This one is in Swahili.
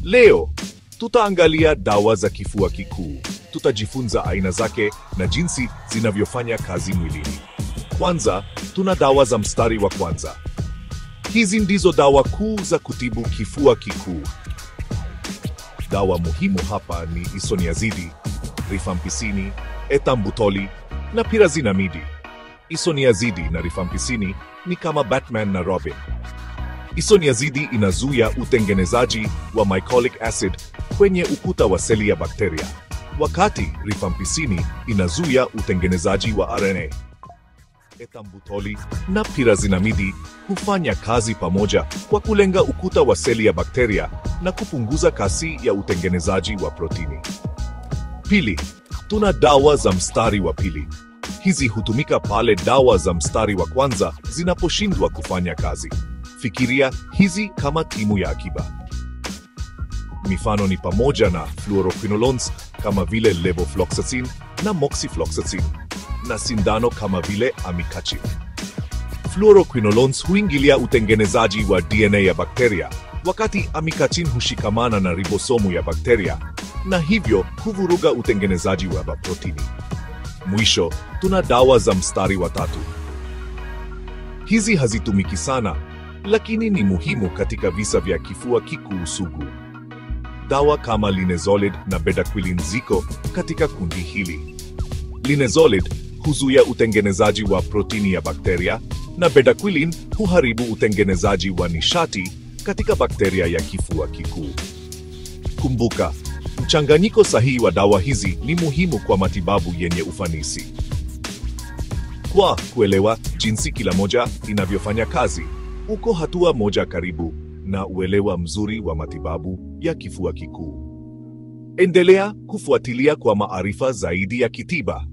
Leo tutaangalia dawa za kifua kikuu. Tutajifunza aina zake na jinsi zinavyofanya kazi mwilini. Kwanza, tuna dawa za mstari wa kwanza. Hizi ndizo dawa kuu za kutibu kifua kikuu. Dawa muhimu hapa ni isoniazidi, rifampicini, ethambutol na pyrazinamide. Isoniazidi na rifampicini ni kama Batman na Robin. Isoniazidi inazuia utengenezaji wa mycolic acid kwenye ukuta wa seli ya bakteria, wakati rifampicini inazuia utengenezaji wa RNA. Ethambutol na pyrazinamide hufanya kazi pamoja kwa kulenga ukuta wa seli ya bakteria na kupunguza kasi ya utengenezaji wa protini. Pili, tuna dawa za mstari wa pili. Hizi hutumika pale dawa za mstari wa kwanza zinaposhindwa kufanya kazi. Fikiria hizi kama timu ya akiba. Mifano ni pamoja na fluoroquinolones kama vile levofloxacin na moxifloxacin, na sindano kama vile amikacin. Fluoroquinolones huingilia utengenezaji wa DNA ya bakteria, wakati amikacin hushikamana na ribosomu ya bakteria na hivyo huvuruga utengenezaji wa protini. Mwisho, tuna dawa za mstari wa tatu. Hizi hazitumiki sana, lakini ni muhimu katika visa vya kifua kikuu sugu. Dawa kama linezolid na bedaquiline ziko katika kundi hili. Linezolid huzuia utengenezaji wa protini ya bakteria na bedaquiline huharibu utengenezaji wa nishati katika bakteria ya kifua kikuu. Kumbuka, mchanganyiko sahihi wa dawa hizi ni muhimu kwa matibabu yenye ufanisi. Kwa kuelewa jinsi kila moja inavyofanya kazi, uko hatua moja karibu na uelewa mzuri wa matibabu ya kifua kikuu. Endelea kufuatilia kwa maarifa zaidi ya kitiba.